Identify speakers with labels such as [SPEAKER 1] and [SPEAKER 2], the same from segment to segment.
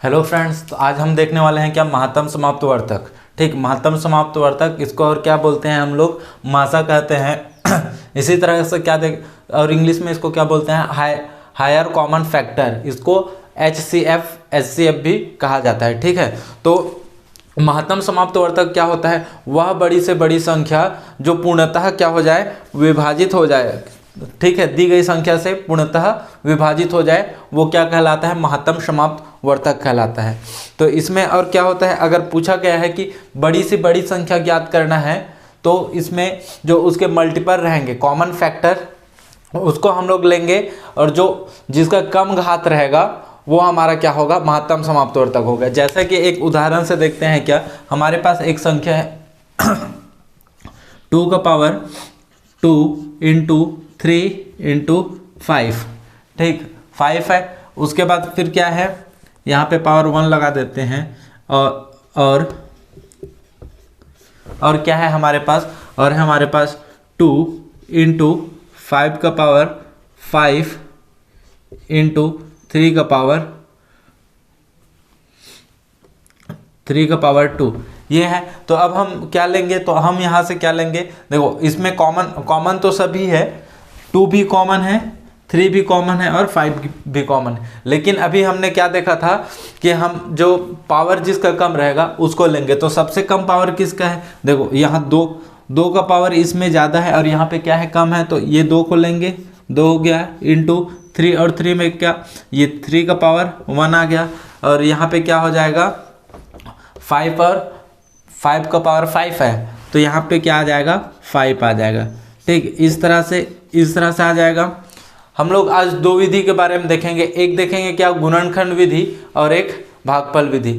[SPEAKER 1] Hello friends, तो आज हम देखने वाले हैं क्या महत्तम समाप्तवर्तक। ठीक, महत्तम समाप्तवर्तक इसको और क्या बोलते हैं हम लोग, मासा कहते हैं। इसी तरह से क्या देख और इंग्लिश में इसको क्या बोलते हैं, हायर कॉमन फैक्टर, इसको HCF भी कहा जाता है। ठीक है, तो महत्तम समाप्तवर्तक क्या होता है, वह बड़ी से बड़ी संख्या जो पूर्णतः क्या हो जाए, विभाजित हो जाए। ठीक है, दी गई संख्या से पूर्णतः विभाजित हो जाए, वो क्या कहलाता है, महत्तम समाप्तवर्तक कहलाता है। तो इसमें और क्या होता है, अगर पूछा गया है कि बड़ी से बड़ी संख्या ज्ञात करना है, तो इसमें जो उसके मल्टीपल रहेंगे, कॉमन फैक्टर, उसको हम लोग लेंगे, और जो जिसका कम घात रहेगा वो हमारा क्या होगा, महत्तम समाप्तवर्तक होगा। जैसा कि एक उदाहरण से देखते हैं, क्या हमारे पास एक संख्या है 2 का पावर 2 इंटू 3 इंटू 5। ठीक, 5 है। उसके बाद फिर क्या है, यहाँ पे पावर 1 लगा देते हैं, और क्या है हमारे पास, और है हमारे पास 2 इंटू 5 का पावर 5 इंटू 3 का पावर 2, ये है। तो अब हम क्या लेंगे, तो हम यहाँ से क्या लेंगे, देखो इसमें कॉमन तो सभी है, 2 भी कॉमन है, 3 भी कॉमन है और 5 भी कॉमन है। लेकिन अभी हमने क्या देखा था कि हम जो पावर जिसका कम रहेगा उसको लेंगे। तो सबसे कम पावर किसका है, देखो यहाँ 2 का पावर इसमें ज़्यादा है और यहाँ पे क्या है, कम है, तो ये 2 को लेंगे, 2 हो गया इंटू 3, और 3 में क्या, ये 3 का पावर 1 आ गया, और यहाँ पे क्या हो जाएगा 5, और 5 का पावर 5 है, तो यहाँ पे क्या आ जाएगा, 5 आ जाएगा। ठीक, इस तरह से आ जाएगा। हम लोग आज 2 विधि के बारे में देखेंगे, एक देखेंगे क्या, गुणनखंड विधि, और एक भागफल विधि।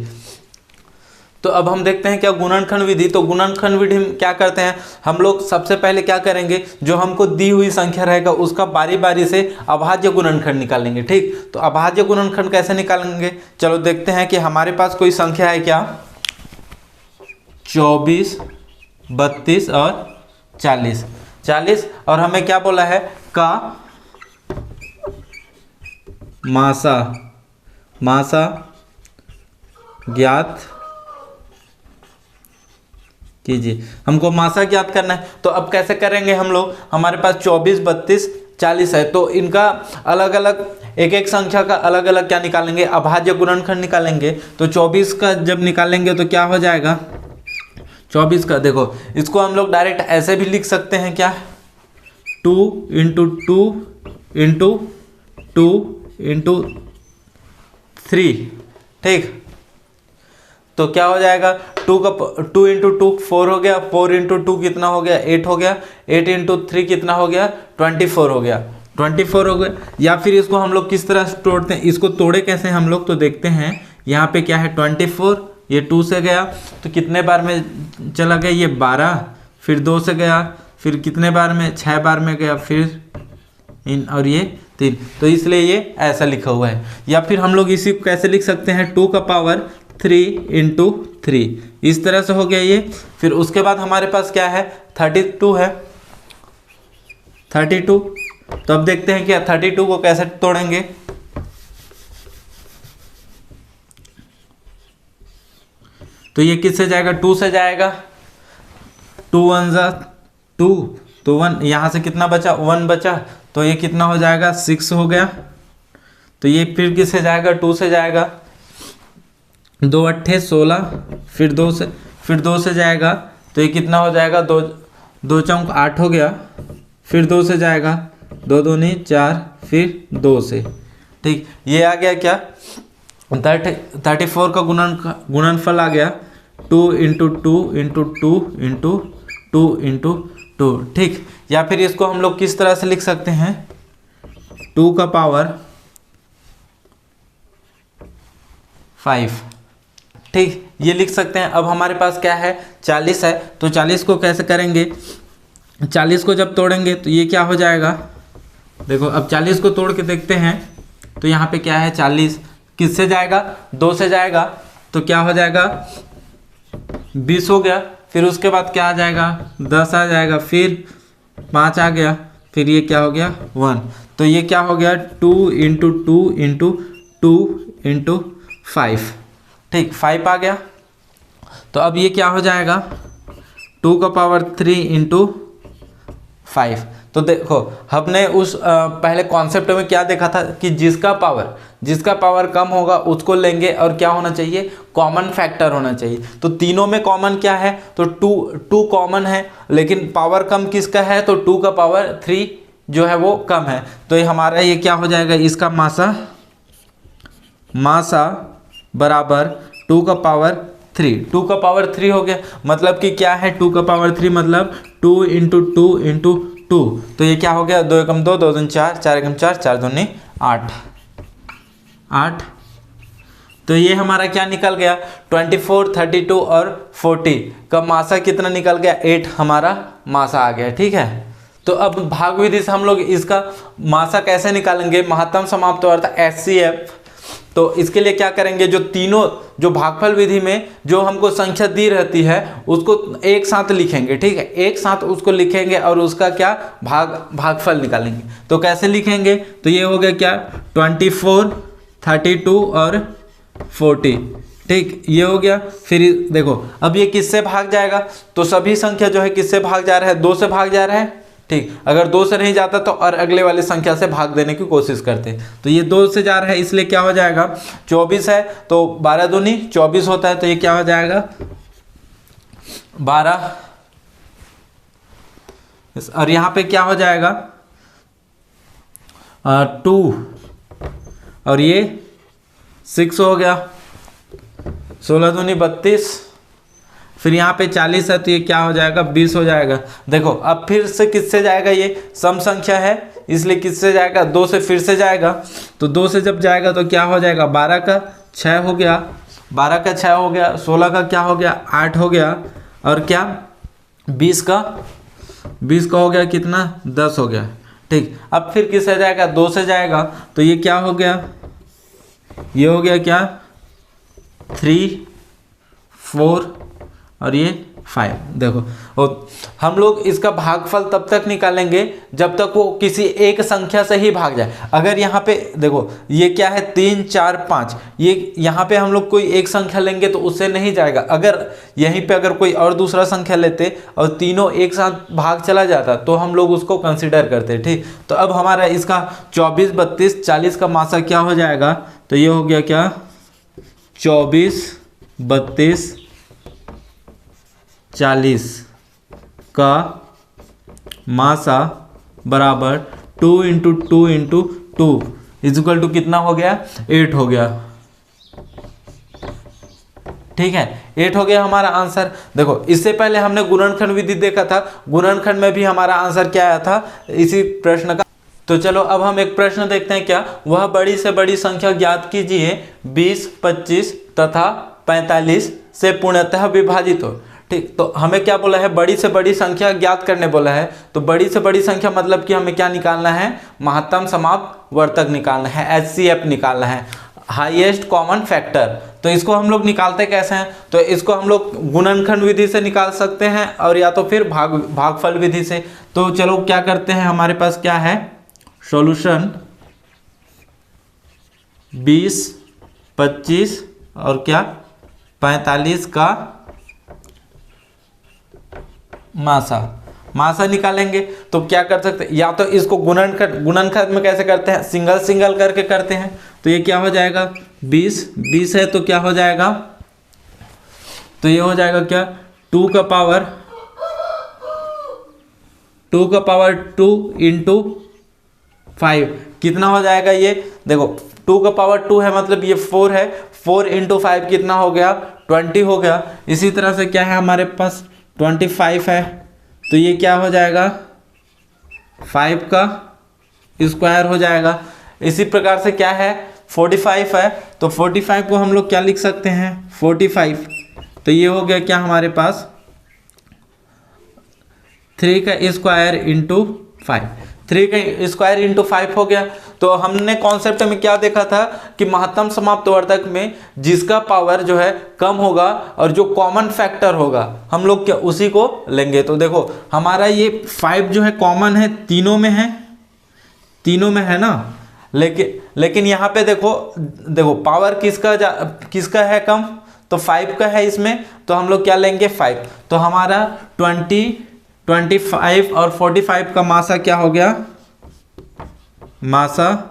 [SPEAKER 1] तो अब हम देखते हैं क्या गुणनखंड विधि। तो गुणनखंड विधि में क्या करते हैं हम लोग, सबसे पहले क्या करेंगे, जो हमको दी हुई संख्या रहेगा उसका बारी बारी से अभाज्य गुणनखंड निकालेंगे। ठीक, तो अभाज्य गुणनखंड कैसे निकालेंगे, चलो देखते हैं कि हमारे पास कोई संख्या है क्या, 24, 32 और 40, और हमें क्या बोला है, का मासा ज्ञात कीजिए। हमको मासा ज्ञात करना है। तो अब कैसे करेंगे हम लोग, हमारे पास 24, 32, 40 है, तो इनका अलग अलग एक संख्या का अलग अलग क्या निकालेंगे, अभाज्य गुणनखंड निकालेंगे। तो 24 का जब निकालेंगे तो क्या हो जाएगा, 24 का देखो, इसको हम लोग डायरेक्ट ऐसे भी लिख सकते हैं, क्या 2 इंटू 2 इंटू 2 इंटू 3। ठीक, तो क्या हो जाएगा, 2 इंटू 2 4 हो गया, 4 इंटू 2 कितना हो गया, 8 हो गया, 8 इंटू 3 कितना हो गया, 24 हो गया, 24 हो गया। या फिर इसको हम लोग किस तरह से तोड़ते हैं, इसको तोड़े कैसे हम लोग, तो देखते हैं यहाँ पे क्या है 24, ये 2 से गया तो कितने बार में चला गया, ये 12, फिर 2 से गया, फिर कितने बार में, 6 बार में गया, फिर और ये 3, तो इसलिए ये ऐसा लिखा हुआ है। या फिर हम लोग इसी को कैसे लिख सकते हैं, 2 का पावर 3 इंटू 3, इस तरह से हो गया ये। फिर उसके बाद हमारे पास क्या है, 32 है, 32। तो अब देखते हैं क्या 32 को कैसे तोड़ेंगे। तो ये किससे जाएगा, 2 से जाएगा, 2 1 जा 2, तो 1 यहाँ से कितना बचा, 1 बचा, तो ये कितना हो जाएगा, 6 हो गया। तो ये फिर किससे जाएगा, 2 से जाएगा, 2 8 16, फिर 2 से जाएगा, तो ये कितना हो जाएगा, 2 चौक 8 हो गया, फिर 2 से जाएगा, 2 दूनी 4, फिर 2 से। ठीक, ये आ गया क्या, 34 का गुणनफल आ गया, 2 इंटू 2 इंटू 2 इंटू 2 इंटू 2। ठीक, या फिर इसको हम लोग किस तरह से लिख सकते हैं, 2 का पावर 5। ठीक, ये लिख सकते हैं। अब हमारे पास क्या है, 40 है, तो 40 को कैसे करेंगे, 40 को जब तोड़ेंगे तो ये क्या हो जाएगा, देखो अब 40 को तोड़ के देखते हैं, तो यहाँ पे क्या है, 40 किससे जाएगा, 2 से जाएगा, तो क्या हो जाएगा, 20 हो गया। फिर उसके बाद क्या आ जाएगा, 10 आ जाएगा, फिर 5 आ गया, फिर ये क्या हो गया, 1। तो ये क्या हो गया, 2 इंटू 2 इंटू 2 इंटू 5, ठीक 5 आ गया। तो अब ये क्या हो जाएगा 2 का पावर 3 इंटू 5। तो देखो हमने उस पहले कॉन्सेप्ट में क्या देखा था कि जिसका पावर कम होगा उसको लेंगे और क्या होना चाहिए, कॉमन फैक्टर होना चाहिए। तो तीनों में कॉमन क्या है, तो 2 कॉमन है, लेकिन पावर कम किसका है, तो 2 का पावर 3 जो है वो कम है। तो ये हमारा ये क्या हो जाएगा, इसका मासा बराबर 2 का पावर 3, 2 का पावर 3 हो गया। मतलब कि क्या है 2 का पावर 3 मतलब 2 इंटू 2 इंटू 2। तो ये क्या हो गया 2 एकम 2, 2 दूनी 4, 4 एकम 4, 4 दूनी 8। तो ये हमारा क्या निकल गया 24, 32 और 40 का मासा कितना निकल गया 8 हमारा मासा आ गया। ठीक है, तो अब भाग विधि से हम लोग इसका मासा कैसे निकालेंगे, महत्तम समाप्त वर्त HCF। तो इसके लिए क्या करेंगे, जो भागफल विधि में जो हमको संख्या दी रहती है उसको एक साथ लिखेंगे। ठीक है, एक साथ उसको लिखेंगे और उसका क्या भागफल निकालेंगे। तो कैसे लिखेंगे, तो ये हो गया क्या 24, 32 और 40। ठीक, ये हो गया। फिर देखो अब ये किससे भाग जाएगा, तो सभी संख्या जो है किससे भाग जा रहा है, 2 से भाग जा रहा है। ठीक, अगर 2 से नहीं जाता तो और अगले वाले संख्या से भाग देने की कोशिश करते। तो ये 2 से जा रहा है इसलिए क्या हो जाएगा 24 है तो 12 दूनी 24 होता है। तो ये क्या हो जाएगा 12, और यहाँ पे क्या हो जाएगा 2 और ये 6 हो गया, 16 दूनी 32, फिर यहाँ पे 40 है तो ये क्या हो जाएगा 20 हो जाएगा। देखो अब फिर से किससे जाएगा, ये सम संख्या है इसलिए किससे जाएगा 2 से फिर से जाएगा। तो 2 से जब जाएगा तो क्या हो जाएगा 12 का 6 हो गया, 12 का 6 हो गया, 16 का क्या हो गया 8 हो गया, और क्या 20 का हो गया कितना 10 हो गया। ठीक, अब फिर किससे जाएगा 2 से जाएगा तो ये क्या हो गया, ये हो गया क्या 3, 4 और ये 5। देखो और हम लोग इसका भागफल तब तक निकालेंगे जब तक वो किसी एक संख्या से ही भाग जाए। अगर यहाँ पे देखो ये क्या है 3, 4, 5, ये यहाँ पे हम लोग कोई एक संख्या लेंगे तो उससे नहीं जाएगा। अगर यहीं पे अगर कोई और दूसरा संख्या लेते और तीनों एक साथ भाग चला जाता तो हम लोग उसको कंसिडर करते। ठीक, तो अब हमारा इसका 24, 32, 40 का मासा क्या हो जाएगा, तो ये हो गया क्या 24, 32, 40 का मासा बराबर 2 इंटू 2 इंटू 2 इजिकल टू कितना हो गया 8 हो गया। ठीक है, 8 हो गया हमारा आंसर। देखो इससे पहले हमने गुणनखंड विधि देखा था, गुणनखंड में भी हमारा आंसर क्या आया था इसी प्रश्न का। तो चलो अब हम एक प्रश्न देखते हैं, क्या वह बड़ी से बड़ी संख्या ज्ञात कीजिए 20, 25 तथा 45 से पूर्णतः विभाजित हो। ठीक, तो हमें क्या बोला है बड़ी से बड़ी संख्या ज्ञात करने बोला है। तो बड़ी से बड़ी संख्या मतलब कि हमें क्या निकालना है, महत्तम समाप्त वर्तक निकालना है, HCF निकालना है, हाईएस्ट कॉमन फैक्टर। तो इसको हम लोग निकालते कैसे हैं, तो इसको हम लोग गुणनखंड विधि से निकाल सकते हैं और या तो फिर भागफल विधि से। तो चलो क्या करते हैं, हमारे पास क्या है सॉल्यूशन 20, 25 और क्या 45 का मासा निकालेंगे। तो क्या कर सकते हैं, या तो इसको गुणनखंड में कैसे करते हैं, सिंगल सिंगल करके करते हैं। तो ये क्या हो जाएगा 20 है तो क्या हो जाएगा, तो ये हो जाएगा क्या 2 का पावर 2 इंटू 5 कितना हो जाएगा, ये देखो 2 का पावर 2 है मतलब ये 4 है, 4 इंटू 5 कितना हो गया 20 हो गया। इसी तरह से क्या है हमारे पास 25 है तो ये क्या हो जाएगा 5 का स्क्वायर हो जाएगा। इसी प्रकार से क्या है 45 है तो 45 को हम लोग क्या लिख सकते हैं 45, तो ये हो गया क्या हमारे पास 3 का स्क्वायर इंटू 5, 3 का स्क्वायर इंटू 5 हो गया। तो हमने कॉन्सेप्ट में क्या देखा था कि महत्तम समाप्त वर्तक में जिसका पावर जो है कम होगा और जो कॉमन फैक्टर होगा हम लोग क्या उसी को लेंगे। तो देखो हमारा ये 5 जो है कॉमन है, तीनों में है ना, लेकिन यहाँ पे देखो पावर किसका है कम, तो 5 का है इसमें, तो हम लोग क्या लेंगे 5। तो हमारा 20, 25 और 45 का मासा क्या हो गया, मासा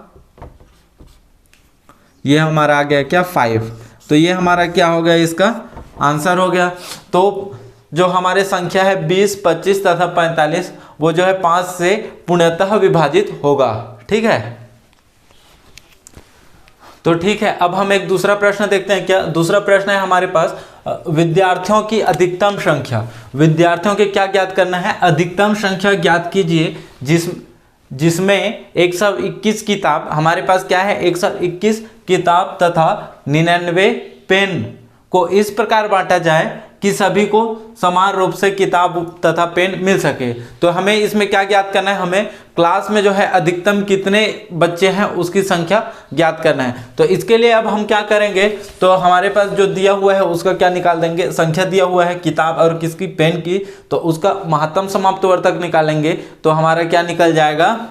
[SPEAKER 1] ये हमारा आ गया क्या 5। तो ये हमारा क्या हो गया, इसका आंसर हो गया। तो जो हमारे संख्या है 20, 25 तथा 45 वो जो है 5 से पूर्णतः विभाजित होगा। ठीक है, तो ठीक है, अब हम एक दूसरा प्रश्न देखते हैं। क्या दूसरा प्रश्न है हमारे पास, विद्यार्थियों की अधिकतम संख्या। विद्यार्थियों के क्या ज्ञात करना है, अधिकतम संख्या ज्ञात कीजिए जिसमें 121 किताब, हमारे पास क्या है 121 किताब तथा 99 पेन को इस प्रकार बांटा जाए कि सभी को समान रूप से किताब तथा पेन मिल सके। तो हमें इसमें क्या ज्ञात करना है, हमें क्लास में जो है अधिकतम कितने बच्चे हैं उसकी संख्या ज्ञात करना है। तो इसके लिए अब हम क्या करेंगे, तो हमारे पास जो दिया हुआ है उसका क्या निकाल देंगे, संख्या दिया हुआ है किताब और किसकी पेन की, तो उसका महत्तम समाप्तवर्तक निकालेंगे। तो हमारा क्या निकल जाएगा,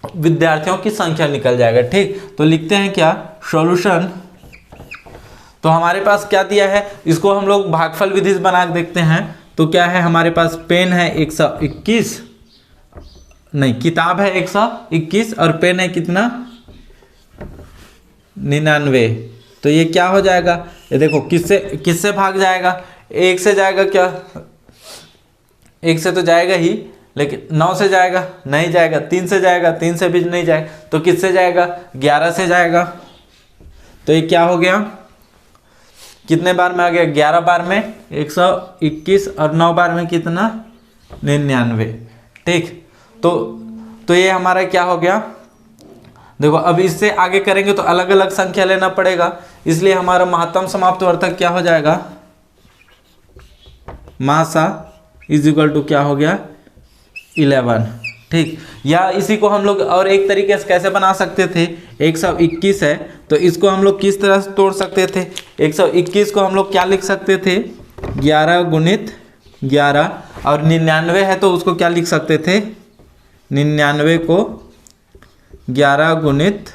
[SPEAKER 1] विद्यार्थियों की संख्या निकल जाएगा। ठीक, तो लिखते हैं क्या, सॉल्यूशन। तो हमारे पास क्या दिया है, इसको हम लोग भागफल विधि से बना के देखते हैं। तो क्या है हमारे पास, पेन है 121, नहीं किताब है 121 और पेन है कितना 99। तो ये क्या हो जाएगा, ये देखो किससे भाग जाएगा, 1 से जाएगा क्या, 1 से तो जाएगा ही, लेकिन 9 से जाएगा नहीं जाएगा, 3 से जाएगा, 3 से भी नहीं जाएगा, तो किससे जाएगा 11 से जाएगा। तो ये क्या हो गया, कितने बार में आ गया, 11 बार में 121 और 9 बार में कितना 99। ठीक, तो ये हमारा क्या हो गया, देखो अब इससे आगे करेंगे तो अलग अलग संख्या लेना पड़ेगा, इसलिए हमारा महत्तम समाप्तवर्तक क्या हो जाएगा, मासा इज इक्वल टू क्या हो गया 11। ठीक, या इसी को हम लोग और एक तरीके से कैसे बना सकते थे, 121 है तो इसको हम लोग किस तरह से तोड़ सकते थे, 121 को हम लोग क्या लिख सकते थे 11 गुणित 11, और 99 है तो उसको क्या लिख सकते थे, 99 को 11 गुणित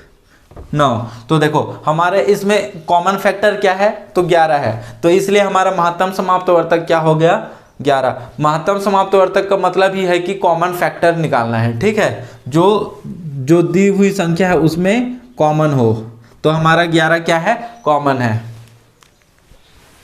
[SPEAKER 1] 9। तो देखो हमारे इसमें कॉमन फैक्टर क्या है, तो 11 है, तो इसलिए हमारा महत्तम समाप्तवर्तक क्या हो गया 11। महत्तम समाप्तवर्तक का मतलब ही है कि कॉमन फैक्टर निकालना है। ठीक है, जो दी हुई संख्या है उसमें कॉमन हो, तो हमारा 11 क्या है, कॉमन है।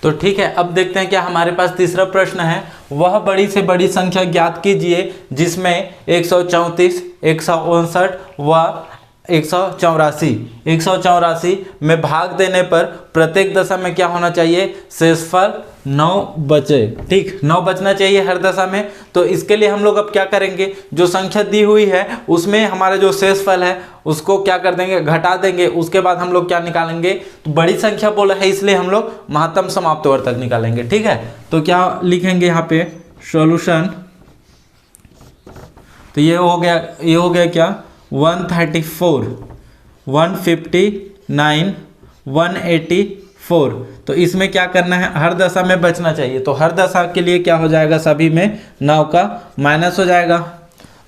[SPEAKER 1] तो ठीक है, अब देखते हैं क्या हमारे पास तीसरा प्रश्न है, वह बड़ी से बड़ी संख्या ज्ञात कीजिए जिसमें 134, 159 व 184 में भाग देने पर प्रत्येक दशा में क्या होना चाहिए, शेषफल 9 बचे। ठीक, 9 बचना चाहिए हर दशा में। तो इसके लिए हम लोग अब क्या करेंगे, जो संख्या दी हुई है उसमें हमारा जो शेषफल है उसको क्या कर देंगे, घटा देंगे। उसके बाद हम लोग क्या निकालेंगे, तो बड़ी संख्या बोला है इसलिए हम लोग महत्तम समाप्तवर्तक निकालेंगे। ठीक है, तो क्या लिखेंगे यहाँ पे सॉल्यूशन, तो ये हो गया क्या 134, 159, 184। तो इसमें क्या करना है, हर दशा में बचना चाहिए, तो हर दशा के लिए क्या हो जाएगा, सभी में 9 का माइनस हो जाएगा।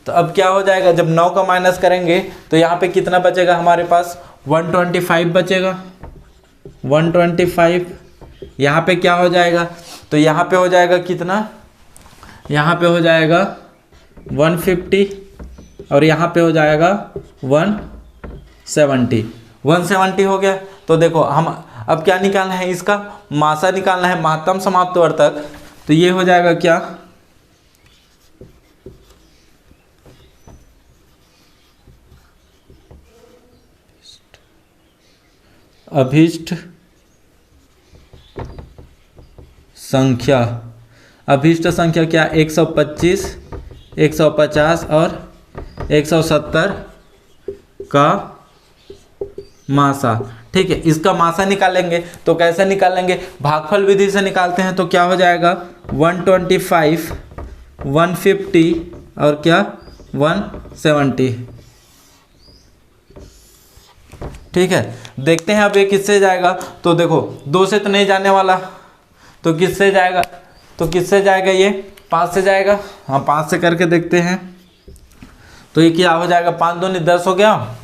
[SPEAKER 1] तो अब क्या हो जाएगा, जब 9 का माइनस करेंगे तो यहाँ पे कितना बचेगा हमारे पास 125 बचेगा, 125। यहाँ पे क्या हो जाएगा, तो यहाँ पे हो जाएगा कितना, यहाँ पे हो जाएगा 150 और यहाँ पे हो जाएगा 170 हो गया। तो देखो हम अब क्या निकालना है, इसका मासा निकालना है, महत्तम समाप्तवर्तक। तो ये हो जाएगा क्या, अभीष्ट संख्या क्या 125, 150 और 170 का मासा। ठीक है, इसका मासा निकालेंगे तो कैसे निकालेंगे, भागफल विधि से निकालते हैं। तो क्या हो जाएगा 125, 150 और क्या 170। ठीक है, देखते हैं अब ये किससे जाएगा। तो देखो 2 से तो नहीं जाने वाला, तो किससे जाएगा, ये 5 से जाएगा। हाँ 5 से करके देखते हैं। तो ये क्या हो जाएगा, 5 दूनी 10 हो गया,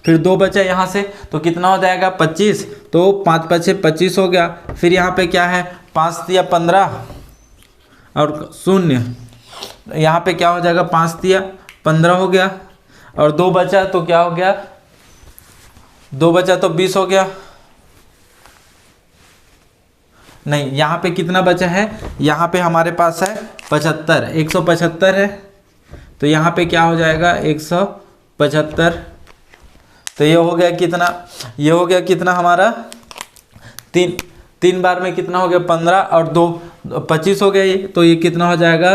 [SPEAKER 1] फिर 2 बचा यहाँ से, तो कितना हो जाएगा 25, तो 5 5 25 हो गया। फिर यहाँ पे क्या है 5 तिया 15 और 0, यहाँ पे क्या हो जाएगा 5 तिया 15 हो गया, और 2 बचा तो क्या हो गया, 2 बचा तो 20 हो गया। नहीं, यहाँ पे कितना बचा है, यहाँ पे हमारे पास है 75, 175 है, तो यहाँ पे क्या हो जाएगा 175। तो ये हो गया कितना, ये हो गया कितना हमारा, तीन बार में कितना हो गया 15 और 2 25 हो गया ये, तो ये कितना हो जाएगा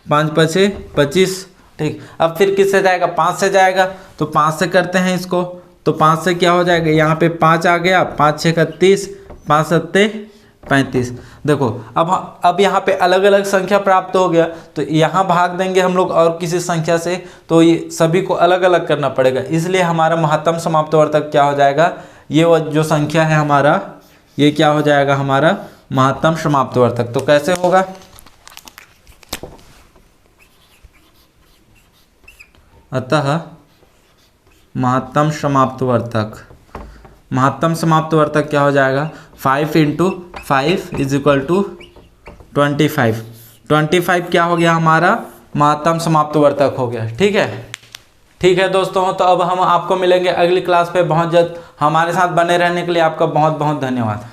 [SPEAKER 1] 5 5 25। ठीक, अब फिर किससे जाएगा, 5 से जाएगा, तो 5 से करते हैं इसको, तो 5 से क्या हो जाएगा, यहाँ पे 5 आ गया, 5 6 31, 5 7 35। देखो अब यहाँ पे अलग अलग संख्या प्राप्त हो गया, तो यहाँ भाग देंगे हम लोग और किसी संख्या से, तो ये सभी को अलग अलग करना पड़ेगा, इसलिए हमारा महत्तम समाप्तवर्तक क्या हो जाएगा, ये वो जो संख्या है हमारा, ये क्या हो जाएगा हमारा महत्तम समाप्तवर्तक। तो कैसे होगा, अतः महत्तम समाप्तवर्तक, महत्तम समाप्तवर्तक क्या हो जाएगा 5 × 5 = 25। 25 क्या हो गया हमारा महत्तम समाप्तवर्तक हो गया। ठीक है, ठीक है दोस्तों, तो अब हम आपको मिलेंगे अगली क्लास पे बहुत जल्द। हमारे साथ बने रहने के लिए आपका बहुत बहुत धन्यवाद।